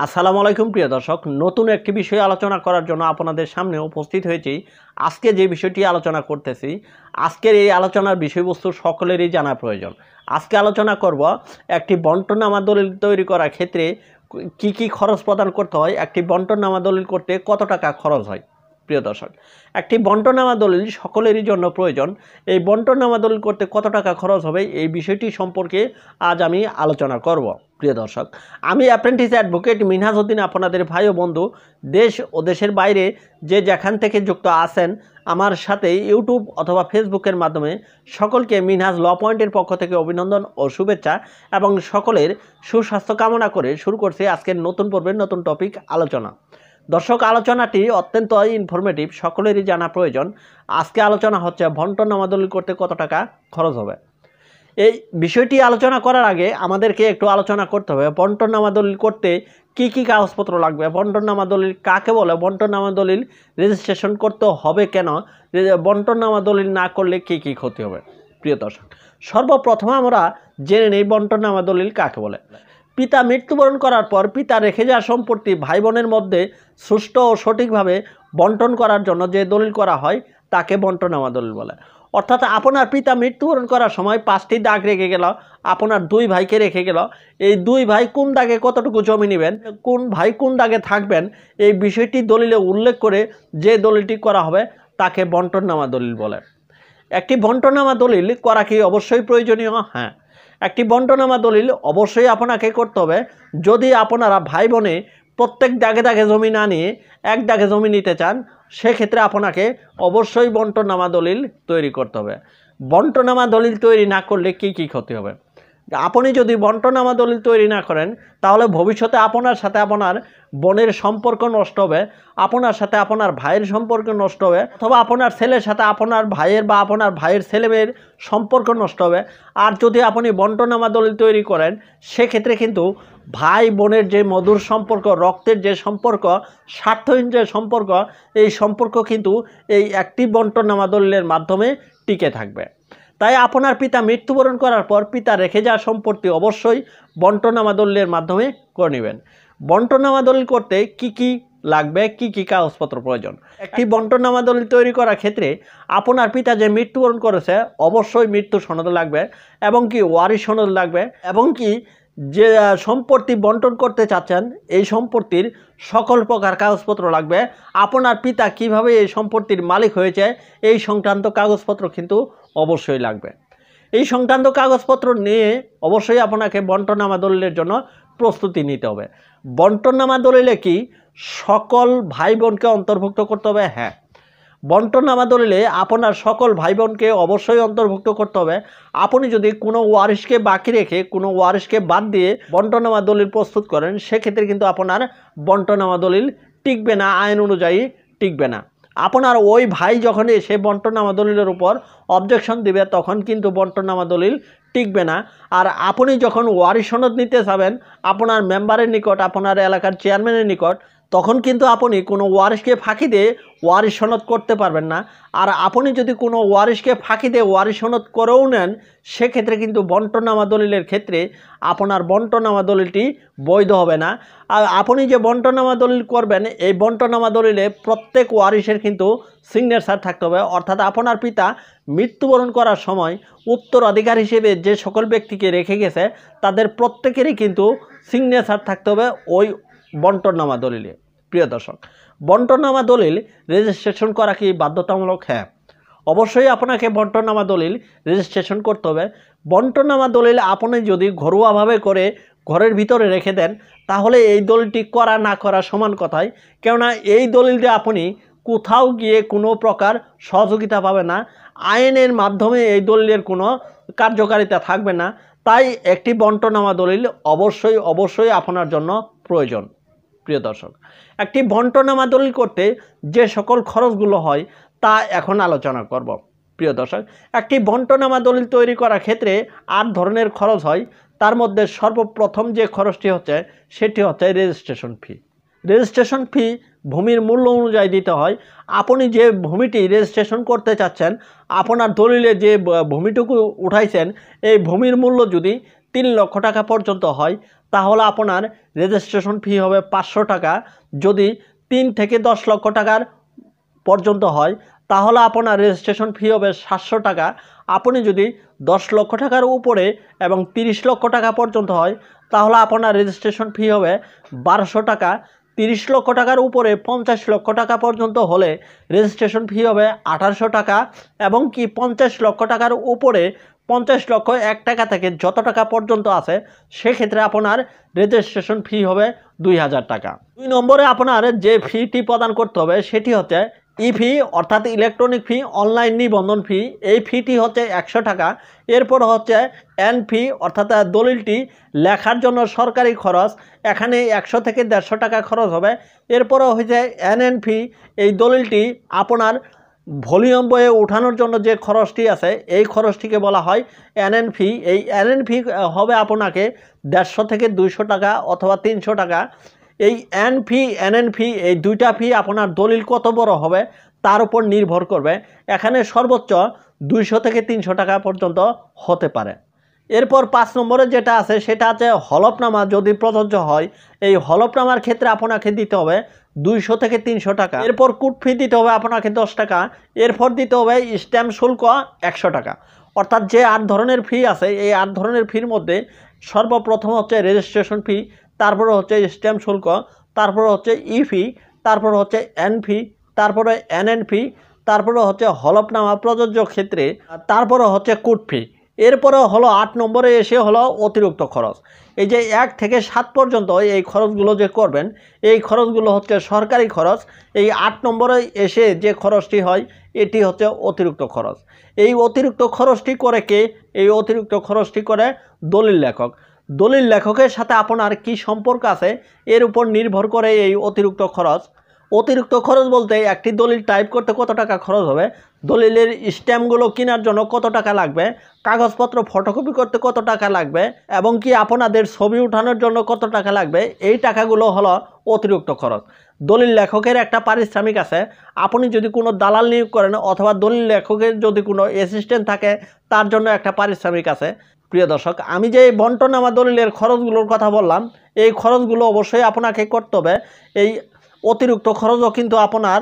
আসসালামু আলাইকুম প্রিয় দর্শক, নতুন একটি বিষয় আলোচনা করার জন্য আপনাদের সামনে উপস্থিত হয়েছি। আজকে যে বিষয়টি আলোচনা করতেছি, আজকের এই আলোচনার বিষয়বস্তু সকলেরই জানা প্রয়োজন। আজকে আলোচনা করব একটি বন্টনামা দলিল তৈরি করার ক্ষেত্রে কি কি খরচ প্রদান করতে হয়, একটি বন্টনামা দলিল করতে কত টাকা খরচ হয়। প্রিয় দর্শক, একটি বন্টনামা দলিল সকলেরই জন্য প্রয়োজন। এই বন্টনামা দলিল করতে কত টাকা খরচ হবে এই বিষয়টি সম্পর্কে আজ আমি আলোচনা করব। প্রিয় দর্শক, আমি অ্যাপ্রেন্টিস অ্যাডভোকেট মিনহাজউদ্দিন, আপনাদের ভাই ও বন্ধু। দেশ ও দেশের বাইরে যে যেখান থেকে যুক্ত আছেন আমার সাথে ইউটিউব অথবা ফেসবুকের মাধ্যমে সকলকে মিনহাজ ল পয়েন্টের পক্ষ থেকে অভিনন্দন ও শুভেচ্ছা এবং সকলের সুস্বাস্থ্য কামনা করে শুরু করছি আজকের নতুন পর্বের নতুন টপিক আলোচনা। দর্শক, আলোচনাটি অত্যন্ত ইনফরমেটিভ, সকলেরই জানা প্রয়োজন। আজকে আলোচনা হচ্ছে বন্টনামা দলিল করতে কত টাকা খরচ হবে। এই বিষয়টি আলোচনা করার আগে আমাদেরকে একটু আলোচনা করতে হবে বন্টনামা দলিল করতে কি কি কাগজপত্র লাগবে, বন্টনামা দলিল কাকে বলে, বন্টনামা দলিল রেজিস্ট্রেশন করতে হবে কেন, বন্টনামা দলিল না করলে কি কি ক্ষতি হবে। প্রিয় দর্শক, সর্বপ্রথম আমরা জেনে নেই বন্টনামা দলিল কাকে বলে। পিতা মৃত্যুবরণ করার পর পিতা রেখে যাওয়া সম্পত্তি ভাই বোনের মধ্যে সুষ্ঠু ও সঠিকভাবে বন্টন করার জন্য যে দলিল করা হয় তাকে বন্টনামা দলিল বলে। অর্থাৎ আপনার পিতা মৃত্যুবরণ করার সময় 5টি দাগ রেখে গেল, আপনার 2 ভাইকে রেখে গেল। এই 2 ভাই কোন দাগে কতটুকু জমি নেবেন, কোন ভাই কোন দাগে থাকবেন, এই বিষয়টি দলিলে উল্লেখ করে যে দলিলটি করা হবে তাকে বন্টনামা দলিল বলে। একটি বন্টনামা দলিল করা কি অবশ্যই প্রয়োজনীয়? হ্যাঁ, একটি বন্টনামা দলিল অবশ্যই আপনাকে করতে হবে। যদি আপনারা ভাই বোনে প্রত্যেক দাগে দাগে জমি না নিয়ে এক দাগে জমি নিতে চান, সেক্ষেত্রে আপনাকে অবশ্যই বন্টনামা দলিল তৈরি করতে হবে। বন্টনামা দলিল তৈরি না করলে কি কি ক্ষতি হবে? আপনি যদি বন্টনামা দলিল তৈরি না করেন তাহলে ভবিষ্যতে আপনার সাথে আপনার বোনের সম্পর্ক নষ্ট হবে, আপনার সাথে আপনার ভাইয়ের সম্পর্ক নষ্ট হবে, অথবা আপনার ছেলের সাথে আপনার ভাইয়ের বা আপনার ভাইয়ের ছেলেমেয়ের সম্পর্ক নষ্ট হবে। আর যদি আপনি বন্টনামা দলিল তৈরি করেন সেক্ষেত্রে কিন্তু ভাই বোনের যে মধুর সম্পর্ক, রক্তের যে সম্পর্ক, স্বার্থহীন যে সম্পর্ক, এই সম্পর্ক কিন্তু এই একটি বন্টনামা দলিলের মাধ্যমে টিকে থাকবে। তাই আপনার পিতা মৃত্যুবরণ করার পর পিতা রেখে যাওয়া সম্পত্তি অবশ্যই বন্টনামা দলিলের মাধ্যমে করে নেবেন। বন্টনামা দলিল করতে কি কি লাগবে, কি কি কাগজপত্র প্রয়োজন? একটি বন্টনামা দলিল তৈরি করার ক্ষেত্রে আপনার পিতা যে মৃত্যুবরণ করেছে অবশ্যই মৃত্যু সনদ লাগবে, এবং কি ওয়ারিশ সনদ লাগবে, এবং কি যে সম্পত্তি বন্টন করতে চাচ্ছেন এই সম্পত্তির সকল প্রকার কাগজপত্র লাগবে। আপনার পিতা কিভাবে এই সম্পত্তির মালিক হয়েছে এই সংক্রান্ত কাগজপত্র কিন্তু অবশ্যই লাগবে। এই সংক্রান্ত কাগজপত্র নিয়ে অবশ্যই আপনাকে বন্টনামা দলিলের জন্য প্রস্তুতি নিতে হবে। বন্টনামা দলিলে কি সকল ভাই বোনকে অন্তর্ভুক্ত করতে হবে? হ্যাঁ, বন্টনামা দলিলে আপনার সকল ভাই বোনকে অবশ্যই অন্তর্ভুক্ত করতে হবে। আপনি যদি কোনো ওয়ারিশকে বাকি রেখে, কোনো ওয়ারিশকে বাদ দিয়ে বন্টনামা দলিল প্রস্তুত করেন সেক্ষেত্রে কিন্তু আপনার বন্টনামা দলিল টিকবে না, আইন অনুযায়ী টিকবে না। আপনার ওই ভাই যখন এসে বন্টনামা দলিলের উপর অবজেকশন দিবে তখন কিন্তু বন্টনামা দলিল টিকবে না। আর আপনি যখন ওয়ারিশ সনদ নিতে যাবেন আপনার মেম্বারের নিকট, আপনার এলাকার চেয়ারম্যানের নিকট, তখন কিন্তু আপনি কোনো ওয়ারিশকে ফাঁকি দিয়ে ওয়ারিশ সনদ করতে পারবেন না। আর আপনি যদি কোনো ওয়ারিশকে ফাঁকি দিয়ে ওয়ারিশ সনদ করেও নেন সেক্ষেত্রে কিন্তু বন্টনামা দলিলের ক্ষেত্রে আপনার বন্টনামা দলিলটি বৈধ হবে না। আর আপনি যে বন্টনামা দলিল করবেন এই বন্টনামা দলিলে প্রত্যেক ওয়ারিশের কিন্তু সিগনেচার থাকতে হবে। অর্থাৎ আপনার পিতা মৃত্যুবরণ করার সময় উত্তরাধিকার হিসেবে যে সকল ব্যক্তিকে রেখে গেছে তাদের প্রত্যেকেরই কিন্তু সিগনেচার থাকতে হবে ওই বন্টনামা দলিলে। প্রিয় দর্শক, বন্টনামা দলিল রেজিস্ট্রেশন করা কি বাধ্যতামূলক? হ্যাঁ, অবশ্যই আপনাকে বন্টনামা দলিল রেজিস্ট্রেশন করতে হবে। বন্টনামা দলিল আপনি যদি ঘরোয়াভাবে করে ঘরের ভিতরে রেখে দেন তাহলে এই দলিলটি করা না করা সমান কথাই। কেননা এই দলিল দিয়ে আপনি কোথাও গিয়ে কোনো প্রকার সহযোগিতা পাবে না, আইনের মাধ্যমে এই দলিলের কোনো কার্যকারিতা থাকবে না। তাই একটি বন্টনামা দলিল অবশ্যই অবশ্যই আপনার জন্য প্রয়োজন। প্রিয় দর্শক, একটি বন্টনামা দলিল করতে যে সকল খরচগুলো হয় তা এখন আলোচনা করব। প্রিয় দর্শক, একটি বন্টনামা দলিল তৈরি করার ক্ষেত্রে 8 ধরনের খরচ হয়। তার মধ্যে সর্বপ্রথম যে খরচটি হচ্ছে সেটি হচ্ছে রেজিস্ট্রেশন ফি। রেজিস্ট্রেশন ফি ভূমির মূল্য অনুযায়ী দিতে হয়। আপনি যে ভূমিটি রেজিস্ট্রেশন করতে চাচ্ছেন, আপনার দলিলে যে ভূমিটুকু উঠাইছেন এই ভূমির মূল্য যদি 3 লক্ষ টাকা পর্যন্ত হয় তাহলে আপনার রেজিস্ট্রেশন ফি হবে 500 টাকা। যদি 3 থেকে 10 লক্ষ টাকার পর্যন্ত হয় তাহলে আপনার রেজিস্ট্রেশন ফি হবে 700 টাকা। আপনি যদি 10 লক্ষ টাকার উপরে এবং 30 লক্ষ টাকা পর্যন্ত হয় তাহলে আপনার রেজিস্ট্রেশন ফি হবে 1200 টাকা। 30 লক্ষ টাকার উপরে 50 লক্ষ টাকা পর্যন্ত হলে রেজিস্ট্রেশন ফি হবে 1800 টাকা, এবং কি 50 লক্ষ টাকার উপরে 50 লক্ষ 1 টাকা থেকে যত টাকা পর্যন্ত আছে সেক্ষেত্রে আপনার রেজিস্ট্রেশন ফি হবে 2000 টাকা। 2 নম্বরে আপনার যে ফিটি প্রদান করতে হবে সেটি হচ্ছে ই ফি অর্থাৎ ইলেকট্রনিক ফি, অনলাইন নিবন্ধন ফি। এই ফিটি হচ্ছে 100 টাকা। এরপর হচ্ছে এন ফি অর্থাৎ দলিলটি লেখার জন্য সরকারি খরচ, এখানে 100 থেকে 150 টাকা খরচ হবে। এরপরও হচ্ছে এন ফি, এই দলিলটি আপনার ভলিউম বইয়ে ওঠানোর জন্য যে খরচটি আছে এই খরচটিকে বলা হয় এন ফি। এই এন ফি হবে আপনাকে 150 থেকে 200 টাকা অথবা 300 টাকা। এই এন ফি এই দুইটা ফি আপনার দলিল কত বড় হবে তার উপর নির্ভর করবে। এখানে সর্বোচ্চ 200 থেকে 300 টাকা পর্যন্ত হতে পারে। এরপর 5 নম্বরে যেটা আছে সেটা আছে হলফনামা যদি প্রযোজ্য হয়। এই হলফনামার ক্ষেত্রে আপনাকে দিতে হবে 200 থেকে 300 টাকা। এরপর কুট ফি দিতে হবে আপনাকে 10 টাকা। এরপর দিতে হবে স্ট্যাম্প শুল্ক 100 টাকা। অর্থাৎ যে 8 ধরনের ফি আছে এই 8 ধরনের ফির মধ্যে সর্বপ্রথম হচ্ছে রেজিস্ট্রেশন ফি, তারপরে হচ্ছে স্ট্যাম্প শুল্ক, তারপরে হচ্ছে ই ফি, তারপরে হচ্ছে এন ফি, তারপরে এন ফি, তারপরে হচ্ছে হলফনামা প্রযোজ্য ক্ষেত্রে, তারপরে হচ্ছে কুট ফি। এরপরে হলো 8 নম্বরে এসে হলো অতিরিক্ত খরচ। এই যে 1 থেকে 7 পর্যন্ত এই খরচগুলো যে করবেন এই খরচগুলো হচ্ছে সরকারি খরচ। এই 8 নম্বরে এসে যে খরচটি হয় এটি হচ্ছে অতিরিক্ত খরচ। এই অতিরিক্ত খরচটি করে কে? এই অতিরিক্ত খরচটি করে দলিল লেখক। দলিল লেখকের সাথে আপনার কি সম্পর্ক আছে এর উপর নির্ভর করে এই অতিরিক্ত খরচ। অতিরিক্ত খরচ বলতে একটি দলিল টাইপ করতে কত টাকা খরচ হবে, দলিলের স্ট্যাম্পগুলো কেনার জন্য কত টাকা লাগবে, কাগজপত্র ফটোকপি করতে কত টাকা লাগবে, এবং কি আপনাদের ছবি উঠানোর জন্য কত টাকা লাগবে, এই টাকাগুলো হলো অতিরিক্ত খরচ। দলিল লেখকের একটা পারিশ্রমিক আছে। আপনি যদি কোনো দালাল নিয়োগ করেন অথবা দলিল লেখকের যদি কোনো অ্যাসিস্ট্যান্ট থাকে তার জন্য একটা পারিশ্রমিক আছে। প্রিয় দর্শক, আমি যে বন্টনামা দলিলের খরচগুলোর কথা বললাম এই খরচগুলো অবশ্যই আপনাকে করতে হবে। এই অতিরিক্ত খরচও কিন্তু আপনার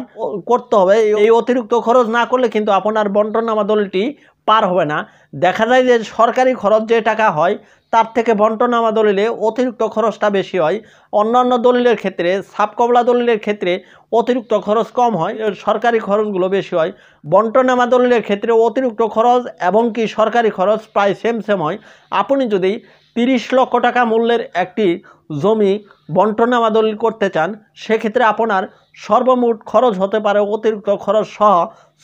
করতে হবে। এই অতিরিক্ত খরচ না করলে কিন্তু আপনার বন্টনামা দলিলটি পার হবে না। দেখা যায় যে সরকারি খরচ যে টাকা হয় তার থেকে বন্টনামা দলিলে অতিরিক্ত খরচটা বেশি হয়। অন্যান্য দলিলের ক্ষেত্রে, সাবকবলা দলিলের ক্ষেত্রে অতিরিক্ত খরচ কম হয়, সরকারি খরচগুলো বেশি হয়। বন্টনামা দলিলের ক্ষেত্রে অতিরিক্ত খরচ এবং কি সরকারি খরচ প্রায় সেম হয়। আপনি যদি 30 লক্ষ টাকা মূল্যের একটি জমি বন্টনামা দলিল করতে চান সেক্ষেত্রে আপনার সর্বমোট খরচ হতে পারে অতিরিক্ত খরচ সহ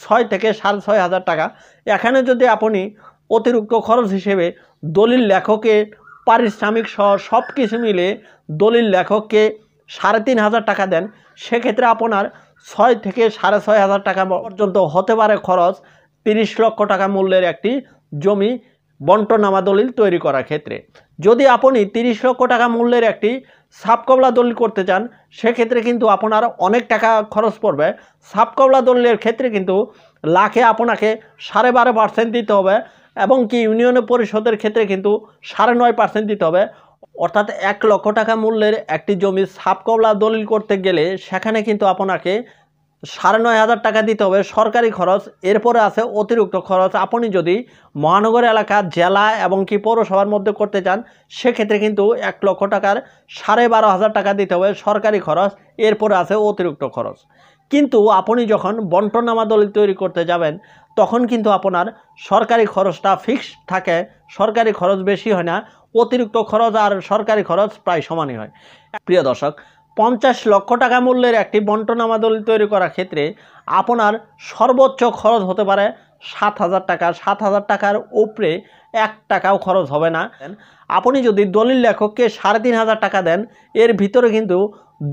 6 থেকে 6,500 টাকা। এখানে যদি আপনি অতিরিক্ত খরচ হিসেবে দলিল লেখকের পারিশ্রমিক সহ সব কিছু মিলে দলিল লেখককে 3,500 টাকা দেন সেক্ষেত্রে আপনার 6 থেকে 6,500 টাকা পর্যন্ত হতে পারে খরচ 30 লক্ষ টাকা মূল্যের একটি জমি বন্টনামা দলিল তৈরি করার ক্ষেত্রে। যদি আপনি 30 লক্ষ টাকা মূল্যের একটি সাবকবলা দলিল করতে চান সেক্ষেত্রে কিন্তু আপনার অনেক টাকা খরচ পড়বে। সাবকবলা দলিলের ক্ষেত্রে কিন্তু লাখে আপনাকে 12.5% দিতে হবে, এবং কি ইউনিয়ন পরিষদের ক্ষেত্রে কিন্তু 9.5% দিতে হবে। অর্থাৎ 1 লক্ষ টাকা মূল্যের একটি জমি সাবকবলা দলিল করতে গেলে সেখানে কিন্তু আপনাকে 9,500 টাকা দিতে হবে সরকারি খরচ। এরপরে আছে অতিরিক্ত খরচ। আপনি যদি মহানগর এলাকা, জেলা এবং কি পৌরসভার মধ্যে করতে চান সেক্ষেত্রে কিন্তু 1 লক্ষ টাকার 12,500 টাকা দিতে হবে সরকারি খরচ। এরপরে আছে অতিরিক্ত খরচ। কিন্তু আপনি যখন বন্টনামা দলিল তৈরি করতে যাবেন তখন কিন্তু আপনার সরকারি খরচটা ফিক্সড থাকে, সরকারি খরচ বেশি হয় না। অতিরিক্ত খরচ আর সরকারি খরচ প্রায় সমানই হয়। প্রিয় দর্শক, 50 লক্ষ টাকা মূল্যের একটি বন্টনামা দলিল তৈরি করার ক্ষেত্রে আপনার সর্বোচ্চ খরচ হতে পারে 7,000 টাকা। 7,000 টাকার উপরে 1 টাকাও খরচ হবে না। আপনি যদি দলিল লেখককে 3,500 টাকা দেন এর ভিতরে কিন্তু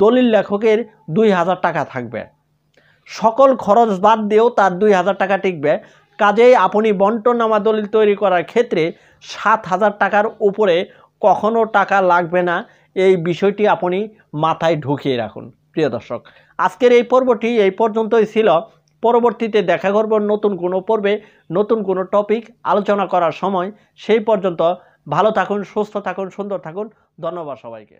দলিল লেখকের 2,000 টাকা থাকবে। সকল খরচ বাদ দিয়েও তার 2,000 টাকা টিকবে। কাজেই আপনি বন্টনামা দলিল তৈরি করার ক্ষেত্রে 7,000 টাকার উপরে কখনো টাকা লাগবে না। এই বিষয়টি আপনি মাথায় ঢুকিয়ে রাখুন। প্রিয় দর্শক, আজকের এই পর্বটি এই পর্যন্তই ছিল। পরবর্তীতে দেখা করব নতুন কোনো পর্বে, নতুন কোনো টপিক আলোচনা করার সময়। সেই পর্যন্ত ভালো থাকুন, সুস্থ থাকুন, সুন্দর থাকুন। ধন্যবাদ সবাইকে।